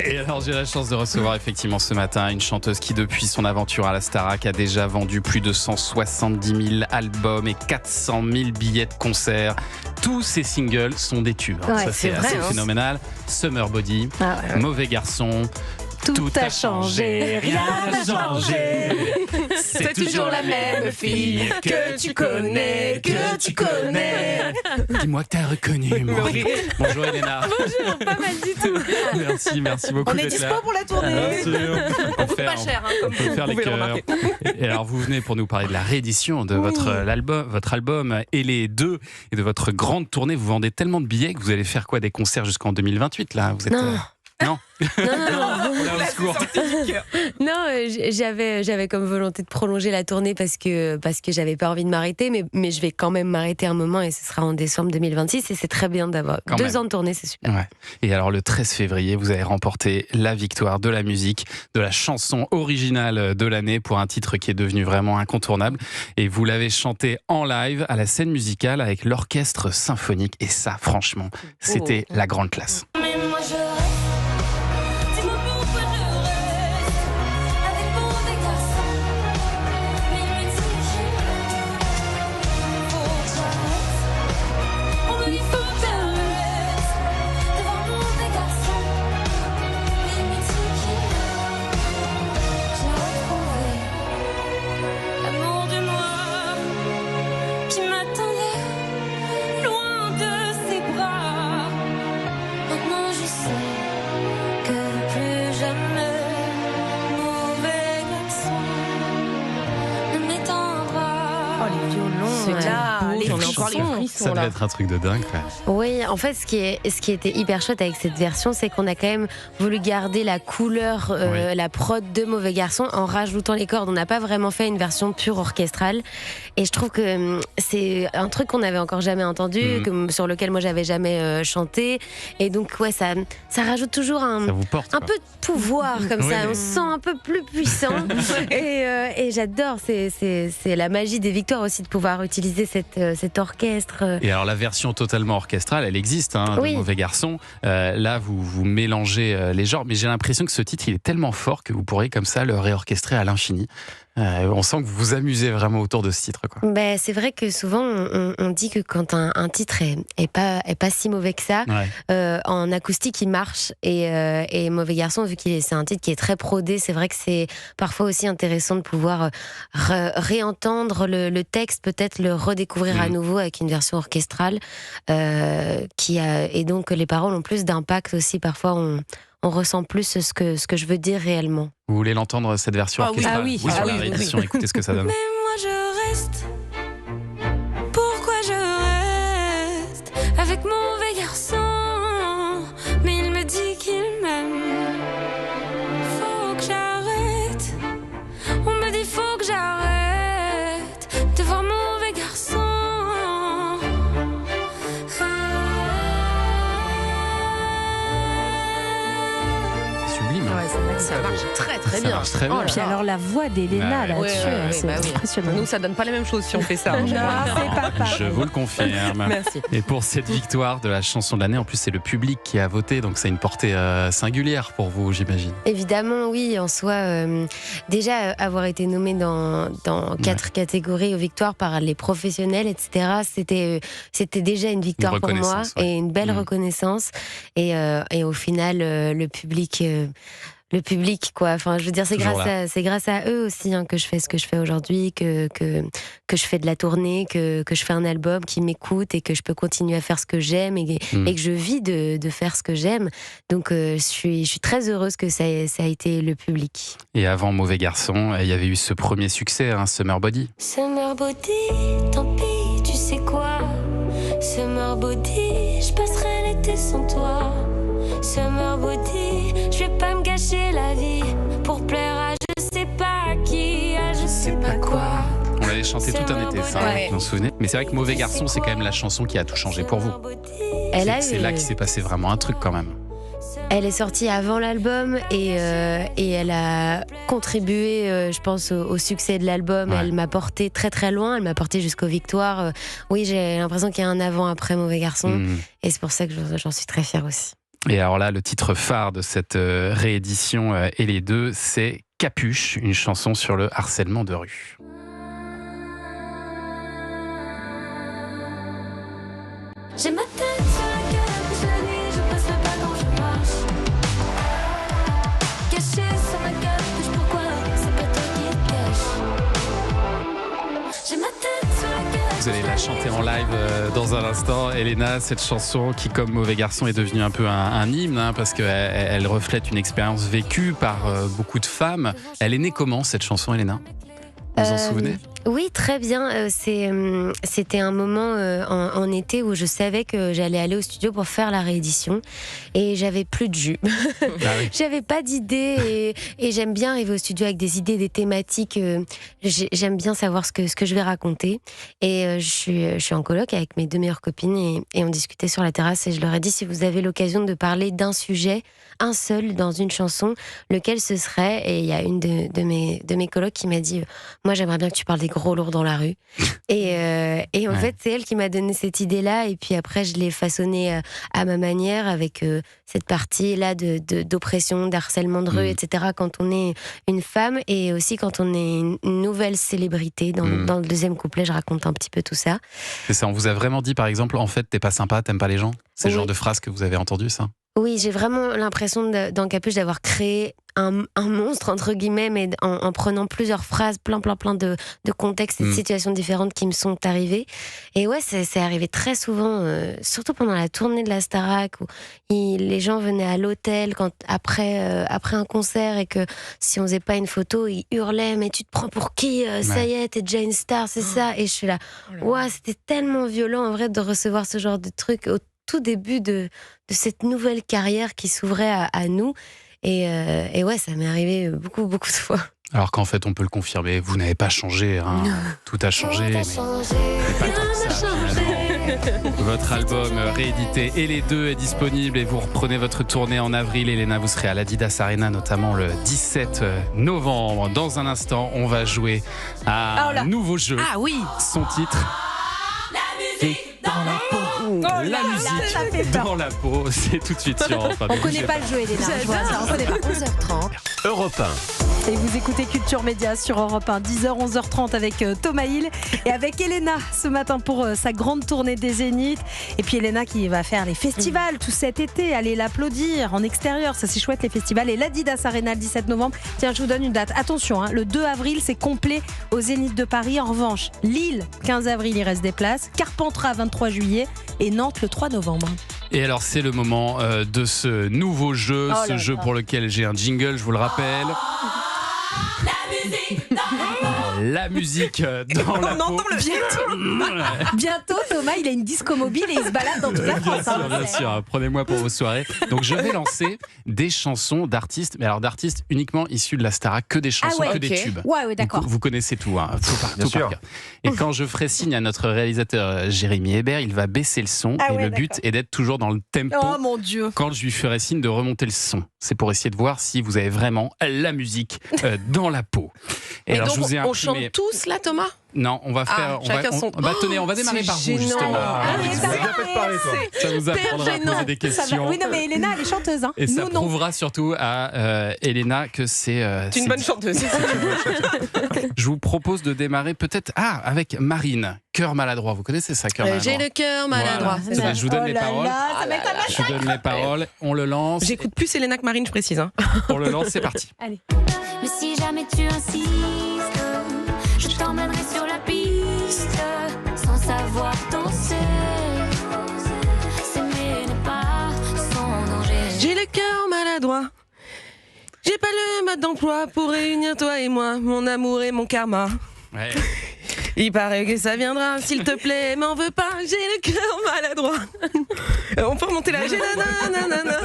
Et alors j'ai la chance de recevoir effectivement ce matin une chanteuse qui depuis son aventure à la Starac a déjà vendu plus de 170 000 albums et 400 000 billets de concert. Tous ces singles sont des tubes, Ouais, ça c'est assez phénoménal. Summer Body, Mauvais garçon. Tout a changé, rien n'a changé. C'est toujours la même fille que tu connais. Dis-moi que t'as reconnu moi. Bonjour Elena. Bonjour, pas mal du tout. Merci beaucoup On est d'être là. dispo pour la tournée. Bien sûr. On peut Pas cher, hein, on peut faire les cœurs. Et alors vous venez pour nous parler de la réédition de votre album et les deux et de votre grande tournée. Vous vendez tellement de billets que vous allez faire quoi, des concerts jusqu'en 2028 là? Vous êtes Non, j'avais comme volonté de prolonger la tournée parce que j'avais pas envie de m'arrêter, mais je vais quand même m'arrêter un moment et ce sera en décembre 2026 et c'est très bien d'avoir 2 ans de tournée, c'est super. Ouais. Et alors le 13 février, vous avez remporté la victoire de la musique, de la chanson originale de l'année pour un titre qui est devenu vraiment incontournable et vous l'avez chanté en live à la scène musicale avec l'orchestre symphonique et ça franchement, c'était la grande classe. Ça devait être un truc de dingue. Oui, en fait, ce qui était hyper chouette avec cette version, c'est qu'on a quand même voulu garder la couleur, la prod de Mauvais Garçon en rajoutant les cordes. On n'a pas vraiment fait une version pure orchestrale. Et je trouve que c'est un truc qu'on n'avait encore jamais entendu, sur lequel moi j'avais jamais chanté. Et donc, ça rajoute toujours un peu de pouvoir comme ça. On se sent un peu plus puissant. et j'adore. C'est la magie des victoires aussi de pouvoir utiliser cet orchestre. Et alors la version totalement orchestrale, elle existe, de Mauvais Garçon. Là, vous mélangez les genres, mais j'ai l'impression que ce titre, il est tellement fort que vous pourriez comme ça le réorchestrer à l'infini. On sent que vous vous amusez vraiment autour de ce titre, quoi. C'est vrai que souvent on dit que quand un titre est pas si mauvais que ça, en acoustique il marche et Mauvais Garçon, vu que c'est un titre qui est très prodé, c'est vrai que c'est parfois aussi intéressant de pouvoir réentendre le texte, peut-être le redécouvrir à nouveau avec une version orchestrale et donc les paroles ont plus d'impact aussi. Parfois on ressent plus ce que je veux dire réellement. Vous voulez l'entendre, cette version orchestrale? Sur la réédition, écoutez ce que ça donne. Mais moi je reste. Pourquoi je reste avec Mauvais Garçon? Mais il me dit qu'il m'aime. Faut que j'arrête. On me dit faut que j'arrête de voir Mauvais Garçon. Ça marche très très bien. Très bien. Et puis alors la voix d'Elena là-dessus, c'est impressionnant. Nous, ça donne pas la même chose si on fait ça. Non, c'est pas pareil. Je vous le confirme. Merci. Et pour cette victoire de la chanson de l'année, en plus c'est le public qui a voté, donc c'est une portée singulière pour vous, j'imagine. Évidemment, oui, en soi, déjà avoir été nommé dans 4 catégories aux victoires par les professionnels, etc., c'était déjà une victoire pour moi et une belle reconnaissance. Et au final, le public, quoi. Enfin, je veux dire, c'est grâce à eux aussi que je fais ce que je fais aujourd'hui, que je fais de la tournée, que je fais un album, qui m'écoute et que je peux continuer à faire ce que j'aime et que je vis de faire ce que j'aime. Donc, je suis très heureuse que ça a été le public. Et avant Mauvais Garçon, il y avait eu ce premier succès, Summer Body. Summer Body, tant pis, tu sais quoi? Summer Body, je passerai l'été sans toi. Summer Body, je vais pas me gâcher la vie pour plaire à je sais pas qui, à je sais pas quoi. On l'avait chanté tout un été, ça, vous vous souvenez? Mais c'est vrai que Mauvais Garçon, c'est quand même la chanson qui a tout changé pour vous. C'est là qu'il s'est passé vraiment un truc quand même. Elle est sortie avant l'album et elle a contribué, je pense, au succès de l'album. Elle m'a porté très très loin, elle m'a porté jusqu'aux victoires. Oui, j'ai l'impression qu'il y a un avant-après Mauvais Garçon et c'est pour ça que j'en suis très fière aussi. Et alors là, le titre phare de cette réédition et les deux, c'est Capuche, une chanson sur le harcèlement de rue. J'ai ma tête sur la capuche la nuit, je passe le pas quand je marche. Caché sur ma capuche, pourquoi c'est pas toi qui te cache. J'ai ma tête sur la capuche. Vous allez la chanter en live dans un instant. Elena, cette chanson qui, comme Mauvais Garçon, est devenue un peu un hymne, hein, parce qu'elle reflète une expérience vécue par beaucoup de femmes. Elle est née comment, cette chanson, Elena ? Vous vous en souvenez ? Oui, très bien. C'était un moment en été où je savais que j'allais aller au studio pour faire la réédition et j'avais plus de jus. Ah oui. J'avais pas d'idées et j'aime bien arriver au studio avec des idées, des thématiques. J'aime bien savoir ce que je vais raconter. Et je suis en coloc avec mes 2 meilleures copines et on discutait sur la terrasse et je leur ai dit si vous avez l'occasion de parler d'un sujet, un seul dans une chanson, lequel ce serait ? Et il y a une de mes colocs qui m'a dit moi j'aimerais bien que tu parles des gros lourds dans la rue. Et en fait, c'est elle qui m'a donné cette idée-là. Et puis après, je l'ai façonnée à ma manière avec cette partie-là d'oppression, d'harcèlement de rue, etc. Quand on est une femme et aussi quand on est une nouvelle célébrité. Dans le deuxième couplet, je raconte un petit peu tout ça. C'est ça, on vous a vraiment dit, par exemple, en fait, t'es pas sympa, t'aimes pas les gens ? C'est le genre de phrase que vous avez entendu, ça ? Oui, j'ai vraiment l'impression dans Capuche d'avoir créé un monstre, entre guillemets, mais en prenant plusieurs phrases, plein de contextes et de situations différentes qui me sont arrivées. Et ouais, c'est arrivé très souvent, surtout pendant la tournée de la Starac, où les gens venaient à l'hôtel après un concert et que si on faisait pas une photo, ils hurlaient « Mais tu te prends pour qui ? Ça y est, t'es déjà une star, c'est ça ?» Et je suis là, ouais, c'était tellement violent en vrai de recevoir ce genre de truc au tout début de cette nouvelle carrière qui s'ouvrait à nous. Et ouais, ça m'est arrivé beaucoup de fois. Alors qu'en fait, on peut le confirmer, vous n'avez pas changé, hein. Tout a changé, mais pas tant que ça, finalement. Votre album réédité et les deux est disponible et vous reprenez votre tournée en avril. Elena, vous serez à l'Adidas Arena, notamment le 17 novembre. Dans un instant, on va jouer à un nouveau jeu. Ah oui. Son titre. La musique dans la peau. La musique dans la peau, c'est tout de suite sur Europe 1. On connaît pas le jeu, Elena. On connaît pas. 11h30. Europe 1. Et vous écoutez Culture Média sur Europe 1, 10h, 11h30 avec Thomas Hill et avec Elena ce matin pour sa grande tournée des Zéniths. Et puis Elena qui va faire les festivals tout cet été, allez l'applaudir en extérieur, ça c'est chouette les festivals. Et l'Adidas Arena le 17 novembre, tiens je vous donne une date, attention, le 2 avril c'est complet au Zénith de Paris. En revanche, Lille, 15 avril il reste des places, Carpentras 23 juillet et Nantes le 3 novembre. Et alors c'est le moment de ce nouveau jeu, jeu pour lequel j'ai un jingle, je vous le rappelle. La musique dans la peau. On entend le bientôt, Thomas, il a une disco mobile et il se balade dans toute la France. Bien sûr, prenez-moi pour vos soirées. Donc je vais lancer des chansons d'artistes, mais alors d'artistes uniquement issus de la Starac, que des chansons, que des tubes. Ouais, d'accord. Vous connaissez tout, hein, tout par cœur. Et quand je ferai signe à notre réalisateur Jérémy Hébert, il va baisser le son et le but est d'être toujours dans le tempo. Oh mon Dieu. Quand je lui ferai signe de remonter le son, c'est pour essayer de voir si vous avez vraiment la musique dans la peau. Et alors, donc, je vous ai on chante tous là, Thomas ? Non, on va faire. Tenez, on va démarrer par vous, justement. Ça vous apprendra à poser des questions. Oui, non, mais Elena, elle est chanteuse. Hein. Et ça prouvera surtout à Elena que c'est une bonne chanteuse. Je vous propose de démarrer peut-être avec Marine. Cœur maladroit. Vous connaissez ça, Cœur maladroit ? J'ai le cœur maladroit. Voilà. Je vous donne les paroles. Je vous donne les paroles. On le lance. J'écoute plus Elena que Marine, je précise. Hein. On le lance, c'est parti. Allez. Mais si jamais tu insistes, je t'emmènerai sur la piste, sans savoir danser. S'aimer n'est pas sans danger. J'ai le cœur maladroit. J'ai pas le mode d'emploi pour réunir toi et moi, mon amour et mon karma. Ouais. Il paraît que ça viendra, s'il te plaît, m'en veux pas, j'ai le cœur maladroit. On peut remonter là, j'ai la nanana.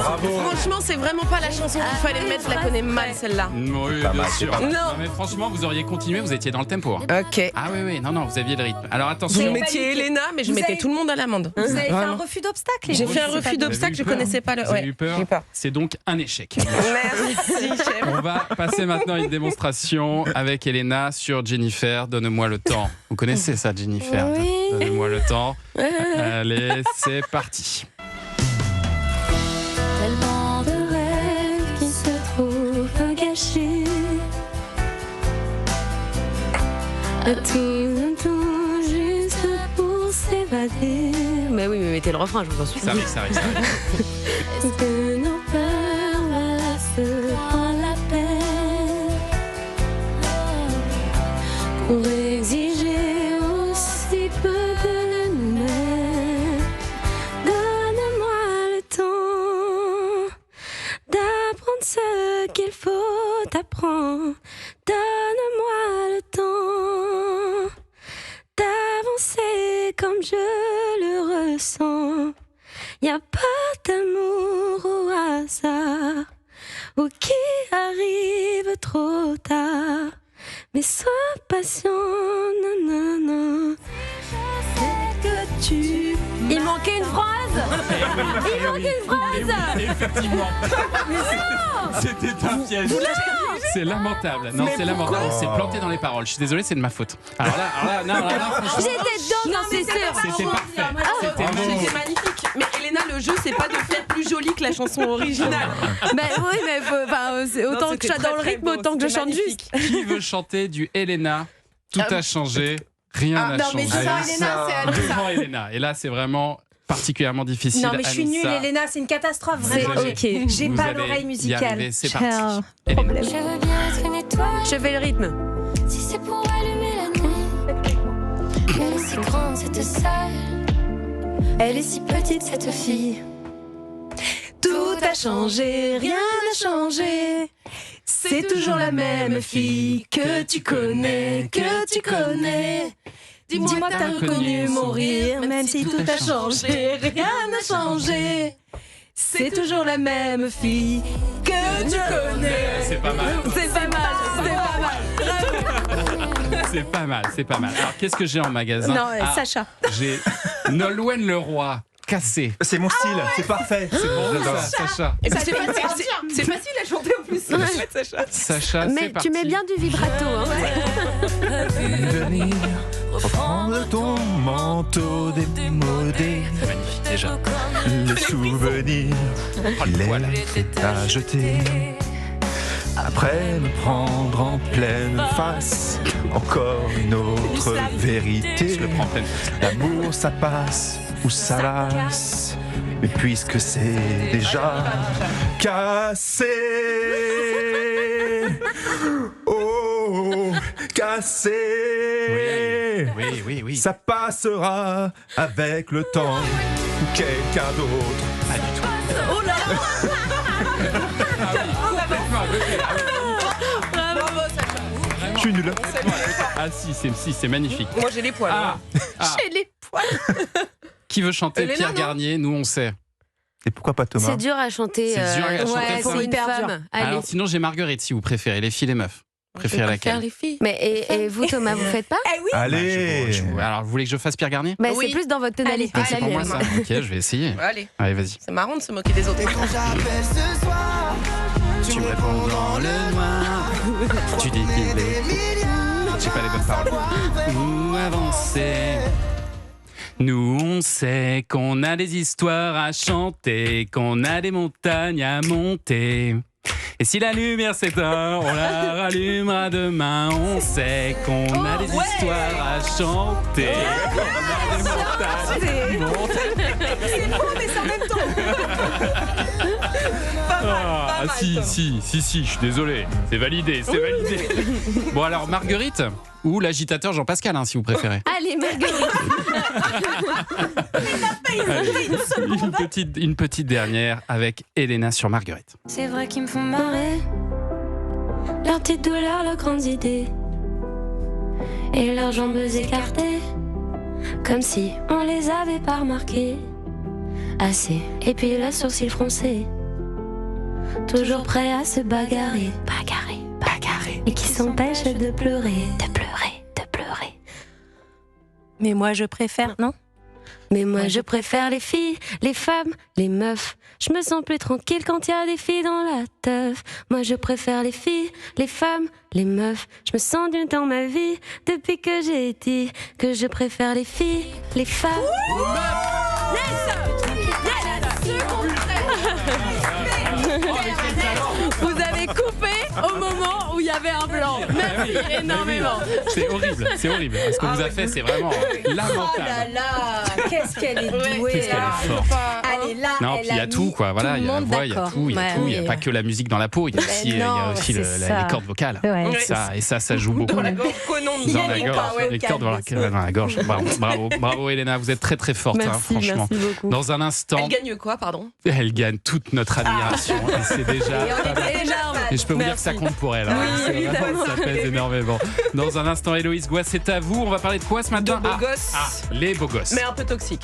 Bravo. Franchement, c'est vraiment pas la chanson qu'il fallait mettre. Je la connais mal, celle-là. Oui, Pas bien mal, sûr. c'est pas mal. Non. Mais franchement, vous auriez continué, vous étiez dans le tempo. hein. Ok. Ah oui, non, vous aviez le rythme. Alors Vous attention. mettiez Elena, mais je Vous mettais avez- tout le monde à l'amende. Vous avez fait un Vraiment. refus d'obstacle. J'ai fait un C'est pas refus bien. d'obstacle, Vous je avez eu peur connaissais pas le. Vous avez eu peur j'ai eu peur. C'est donc un échec. Merci, chef. On va passer maintenant à une démonstration avec Elena sur Jennifer. Donne-moi le temps. Vous connaissez ça, Jennifer? Oui. Donne-moi le temps. Allez, c'est parti. Tellement de rêves qui se trouvent gâchés. Tout juste pour s'évader. Mais oui, mais mettez le refrain, je vous en supplie. Ça arrive, ça arrive. Est-ce que nos peurs là se prend la peine pour exiger aussi peu de nous-mêmes? Donne-moi le temps d'apprendre ce qu'il faut apprendre. Donne-moi le temps d'avancer comme je le ressens. Y a pas d'amour au hasard ou qui arrive trop tard. Mais sois patient, non. Je sais que tu. Il manquait une phrase. Il manquait une phrase. Effectivement. C'était un piège. C'est lamentable. Non, c'est lamentable. C'est planté dans les paroles. Je suis désolé, c'est de ma faute. Alors là, non, franchement. J'étais dedans, c'est sûr. C'était parfait. C'était magnifique. C'était magnifique. Mais Elena, le jeu, c'est pas de faire plus joli que la chanson originale. Mais oui, mais c'est autant Non, que je sois c'était dans le très, rythme, très beau, autant que je c'était chante magnifique. juste. Qui veut chanter du Elena? Tout a changé. Rien n'a Non, mais changé. devant Elena, c'est Anissa. Devant Elena. Et là, c'est vraiment particulièrement difficile. Non, mais je suis nulle, Anissa, Elena, c'est une catastrophe, vous vraiment. allez- ok. J'ai vous pas allez l'oreille y musicale. arriver. C'est J'ai parti. un Elena. problème. Je veux bien être une étoile Je fais le rythme. si c'est pour allumer la nuit. Elle est si grande cette salle, elle est si petite cette fille. Tout a changé, rien n'a changé. C'est toujours la même fille que tu connais, Dis-moi que t'as reconnu mon rire, même si tout a changé, rien n'a changé. C'est toujours la même fille que tu connais. C'est pas mal. C'est pas mal. C'est pas mal. Alors, qu'est-ce que j'ai en magasin? Non, Ah, Sacha. J'ai Nolwenn Leroy, cassé. C'est mon style, c'est parfait. C'est bon, J'adore. ça, Sacha. Et puis c'est facile à chanter en plus. Sacha. Sacha, c'est Mais parti. tu mets bien du vibrato. Hein. Venir reprendre ton manteau démodé. C'est magnifique, déjà. Les souvenirs qu'il est à jeter. Après me prendre en pleine face, encore une autre vérité. Je le prends en pleine. L'amour ça passe ou ça lasse. Mais puisque c'est déjà cassé, oh, cassé, Oui. ça passera avec le temps ou quelqu'un d'autre. Pas du tout. Complètement aveuglé. Bravo Sacha. Je suis nul. Ah si, c'est magnifique. Moi j'ai les poils. Ah, J'ai les poils. qui veut chanter Elena, Pierre non Garnier? Nous, on sait. Et pourquoi pas Thomas? C'est dur à chanter. C'est dur à chanter, ouais, ça. pour une Hyper femme. dur. Allez. Alors, sinon, j'ai Marguerite, si vous préférez. Les filles, les meufs. Vous préférez Faire laquelle? les filles. Mais et vous, Thomas, vous faites pas? Eh oui. Allez, Alors, vous voulez que je fasse Pierre Garnier? Bah, Oui. c'est plus dans votre tonalité. Ah, c'est la pour moi, mienne. ça. Ok, je vais essayer. Allez, Allez, vas-y. c'est marrant de se moquer des autres. Tu me réponds dans le noir. Tu dis qu'il est. J'ai pas les bonnes paroles. Où avancer? Nous, on sait qu'on a des histoires à chanter, qu'on a des montagnes à monter. Et si la lumière s'éteint, on la rallumera demain. On sait qu'on a des histoires à chanter, qu'on a des montagnes à monter. C'est faux, mais c'est en même temps. Ah, si, je suis désolé. C'est validé. Bon, alors, Marguerite ou l'agitateur Jean-Pascal, hein, si vous préférez. Allez, Marguerite. Allez, une petite dernière avec Elena sur Marguerite. C'est vrai qu'ils me font marrer. Leurs petites douleurs, leurs grandes idées. Et leurs jambes écartées. Comme si on les avait pas remarquées. Assez. Et puis le sourcil froncé. toujours prêts à se bagarrer, et qui s'empêchent de pleurer. Mais moi je préfère, non? Mais moi je préfère les filles, les femmes, les meufs. Je me sens plus tranquille quand il y a des filles dans la teuf. Moi je préfère les filles, les femmes, les meufs. Je me sens bien dans ma vie depuis que j'ai dit que je préfère les filles, les femmes. Vous avez coupé au moment où il y avait un blanc. Merci énormément. C'est horrible. Ce que vous a fait, c'est vraiment lamentable. Oh là là, qu'est-ce qu'elle est douée. Qu'est-ce qu'elle est forte. Elle est là, Non, puis il y a tout, quoi. Voilà, il y a la voix, il y a tout, il y a tout. Il n'y a pas que la musique dans la peau, il y a aussi, il y a aussi c'est ça. les cordes vocales. Ouais. Et ça joue beaucoup. Dans la gorge, Conan. Dans la gorge, les cordes dans la gorge. Bravo, Elena, vous êtes très très forte, franchement. Merci beaucoup. Dans un instant, Elle gagne quoi, pardon? elle gagne toute notre admiration. Et c'est déjà. Énorme. Et je peux vous dire que ça compte pour elle. C'est vraiment, ça pèse énormément. Dans un instant, Héloïse Goua, c'est à vous. On va parler de quoi ce matin? De beaux gosses. Les beaux gosses. Mais un peu toxique.